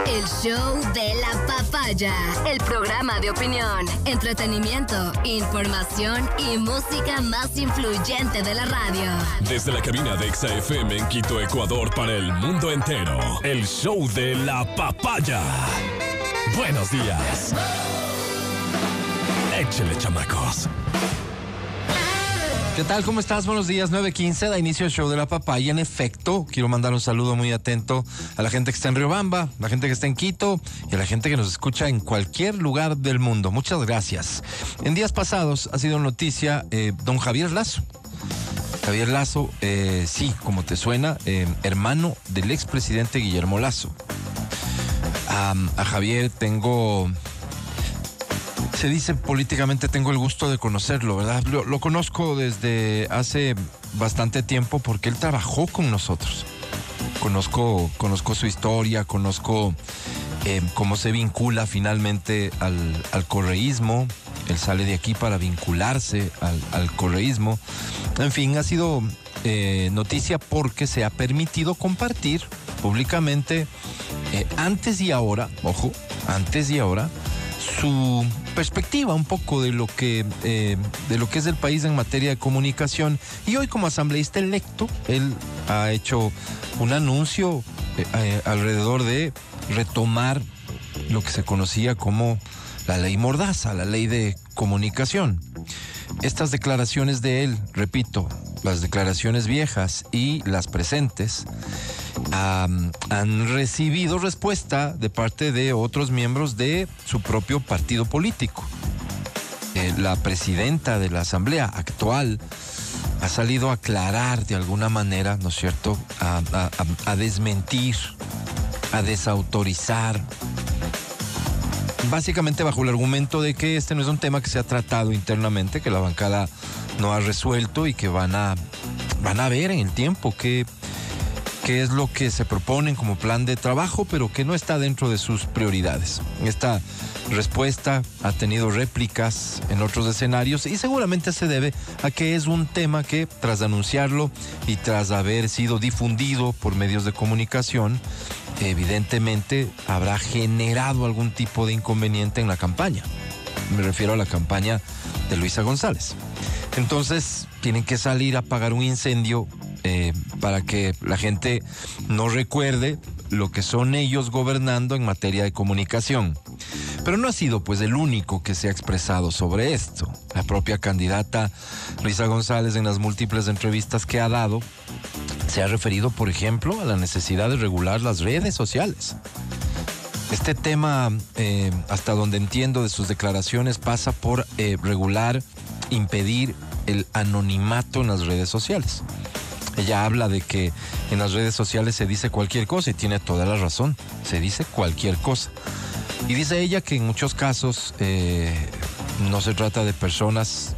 El show de la papaya. El programa de opinión, entretenimiento, información y música más influyente de la radio. Desde la cabina de Exa FM en Quito, Ecuador, para el mundo entero. El show de la papaya. Buenos días. Échale, chamacos. ¿Qué tal? ¿Cómo estás? Buenos días, 9:15, da inicio el show de la papaya. En efecto, quiero mandar un saludo muy atento a la gente que está en Riobamba, la gente que está en Quito y a la gente que nos escucha en cualquier lugar del mundo. Muchas gracias. En días pasados ha sido noticia don Javier Lasso. Javier Lasso, sí, como te suena, hermano del expresidente Guillermo Lasso. A Javier se dice políticamente, tengo el gusto de conocerlo, ¿verdad? Lo conozco desde hace bastante tiempo porque él trabajó con nosotros. Conozco su historia, conozco cómo se vincula finalmente al correísmo. Él sale de aquí para vincularse al correísmo. En fin, ha sido noticia porque se ha permitido compartir públicamente antes y ahora, ojo, antes y ahora, su perspectiva un poco de lo que es el país en materia de comunicación. Y hoy, como asambleísta electo, él ha hecho un anuncio alrededor de retomar lo que se conocía como la ley Mordaza, la ley de comunicación. Estas declaraciones de él, repito, las declaraciones viejas y las presentes, han recibido respuesta de parte de otros miembros de su propio partido político. La presidenta de la Asamblea actual ha salido a aclarar de alguna manera, ¿no es cierto?, a desmentir, a desautorizar, básicamente bajo el argumento de que este no es un tema que se ha tratado internamente, que la bancada no ha resuelto y que van a ver en el tiempo qué es lo que se proponen como plan de trabajo, pero que no está dentro de sus prioridades. Esta respuesta ha tenido réplicas en otros escenarios y seguramente se debe a que es un tema que, tras anunciarlo y tras haber sido difundido por medios de comunicación, evidentemente habrá generado algún tipo de inconveniente en la campaña. Me refiero a la campaña de Luisa González. Entonces, tienen que salir a apagar un incendio para que la gente no recuerde lo que son ellos gobernando en materia de comunicación. Pero no ha sido pues el único que se ha expresado sobre esto. La propia candidata Luisa González, en las múltiples entrevistas que ha dado, se ha referido, por ejemplo, a la necesidad de regular las redes sociales. Este tema, hasta donde entiendo de sus declaraciones, pasa por regular, impedir el anonimato en las redes sociales. Ella habla de que en las redes sociales se dice cualquier cosa y tiene toda la razón. Se dice cualquier cosa. Y dice ella que en muchos casos no se trata de personas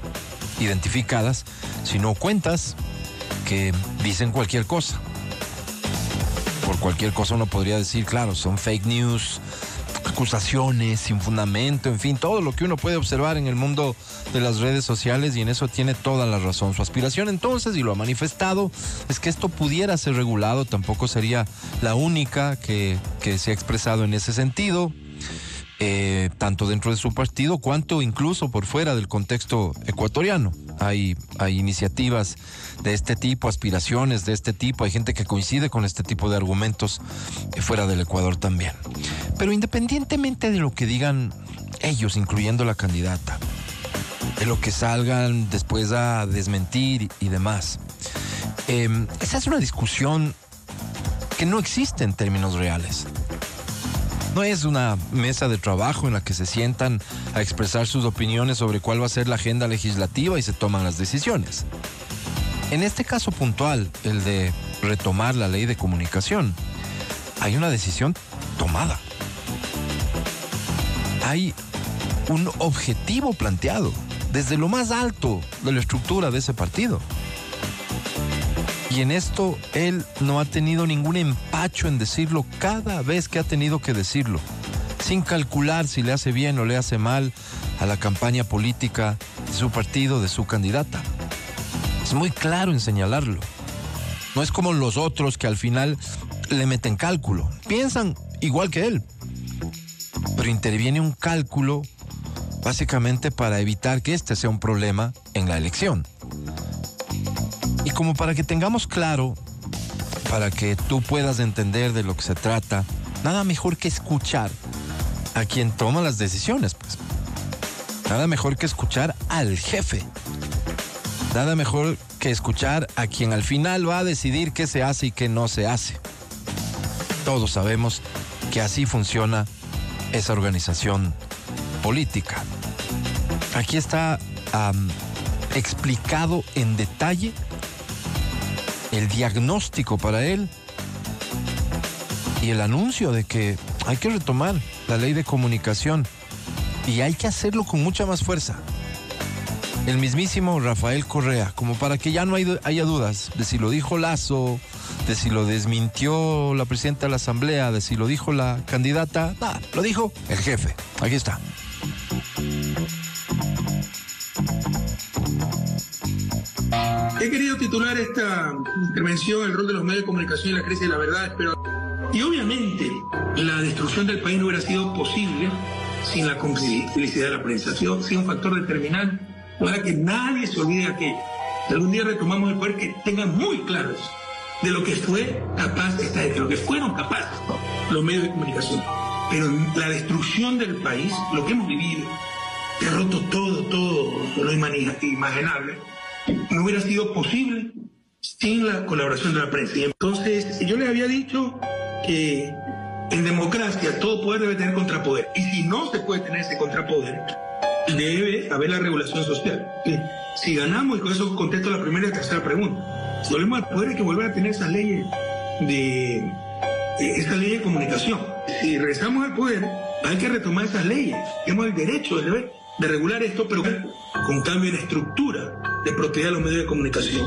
identificadas, sino cuentas que dicen cualquier cosa. Por cualquier cosa uno podría decir, claro, son fake news, acusaciones sin fundamento, en fin, todo lo que uno puede observar en el mundo de las redes sociales, y en eso tiene toda la razón. Su aspiración entonces, y lo ha manifestado, es que esto pudiera ser regulado. Tampoco sería la única que se ha expresado en ese sentido, tanto dentro de su partido cuanto incluso por fuera del contexto ecuatoriano. Hay iniciativas de este tipo, aspiraciones de este tipo, hay gente que coincide con este tipo de argumentos fuera del Ecuador también. Pero independientemente de lo que digan ellos, incluyendo la candidata, de lo que salgan después a desmentir y demás, esa es una discusión que no existe en términos reales. No es una mesa de trabajo en la que se sientan a expresar sus opiniones sobre cuál va a ser la agenda legislativa y se toman las decisiones. En este caso puntual, el de retomar la ley de comunicación, hay una decisión tomada. Hay un objetivo planteado desde lo más alto de la estructura de ese partido. Y en esto él no ha tenido ningún empacho en decirlo cada vez que ha tenido que decirlo, sin calcular si le hace bien o le hace mal a la campaña política de su partido, de su candidata. Es muy claro en señalarlo. No es como los otros que al final le meten cálculo. Piensan igual que él, pero interviene un cálculo básicamente para evitar que este sea un problema en la elección. Y como para que tengamos claro, para que tú puedas entender de lo que se trata, nada mejor que escuchar a quien toma las decisiones, pues. Nada mejor que escuchar al jefe. Nada mejor que escuchar a quien al final va a decidir qué se hace y qué no se hace. Todos sabemos que así funciona esa organización política. Aquí está explicado en detalle el diagnóstico para él y el anuncio de que hay que retomar la ley de comunicación y hay que hacerlo con mucha más fuerza. El mismísimo Rafael Correa, como para que ya no haya dudas de si lo dijo Lazo, de si lo desmintió la presidenta de la Asamblea, de si lo dijo la candidata. Nada, lo dijo el jefe. Aquí está. He querido titular esta intervención el rol de los medios de comunicación en la crisis de la verdad, y obviamente la destrucción del país no hubiera sido posible sin la complicidad de la prensa. Ha sido un factor determinante para que nadie se olvide de aquello. Si algún día retomamos el poder, que tengan muy claros de lo que fue capaz de lo que fueron capaces los medios de comunicación. Pero la destrucción del país, lo que hemos vivido, que ha roto todo lo imaginable, no hubiera sido posible sin la colaboración de la prensa. Y entonces yo les había dicho que en democracia todo poder debe tener contrapoder, y si no se puede tener ese contrapoder, debe haber la regulación social. Si ganamos, y con eso contesto la primera y tercera pregunta, si volvemos al poder hay que volver a tener esas leyes de comunicación. Si regresamos al poder hay que retomar esas leyes. Tenemos el derecho, el deber de regular esto, pero con cambio en estructura de propiedad de los medios de comunicación.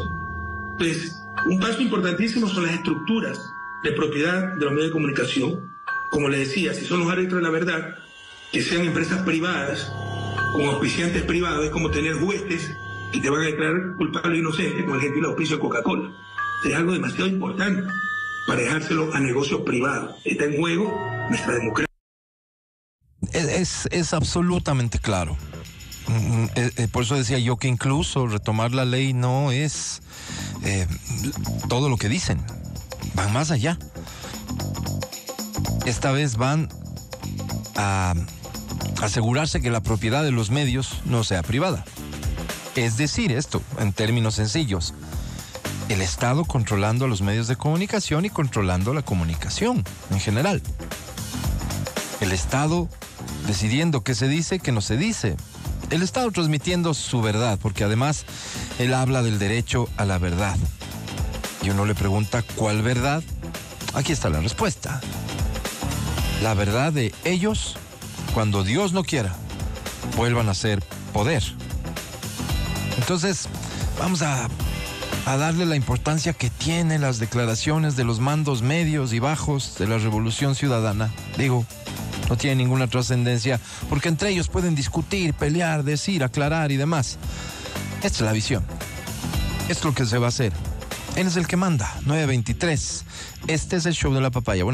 Entonces, un paso importantísimo son las estructuras de propiedad de los medios de comunicación. Como les decía, si son los árbitros de la verdad, que sean empresas privadas, con auspiciantes privados. Es como tener jueces que te van a declarar culpable o inocente con el gentil auspicio de Coca-Cola. Es algo demasiado importante para dejárselo a negocios privados. Está en juego nuestra democracia. Es absolutamente claro. Por eso decía yo que incluso retomar la ley no es todo lo que dicen. Van más allá. Esta vez van a asegurarse que la propiedad de los medios no sea privada. Es decir, esto, en términos sencillos, el Estado controlando a los medios de comunicación y controlando la comunicación en general. El Estado decidiendo qué se dice, qué no se dice. El Estado transmitiendo su verdad, porque además él habla del derecho a la verdad. Y uno le pregunta, ¿cuál verdad? Aquí está la respuesta. La verdad de ellos, cuando Dios no quiera, vuelvan a ser poder. Entonces, vamos a darle la importancia que tienen las declaraciones de los mandos medios y bajos de la Revolución Ciudadana. Digo, no tiene ninguna trascendencia, porque entre ellos pueden discutir, pelear, decir, aclarar y demás. Esta es la visión. Esto es lo que se va a hacer. Él es el que manda, 9:23. Este es el show de la papaya. Bueno.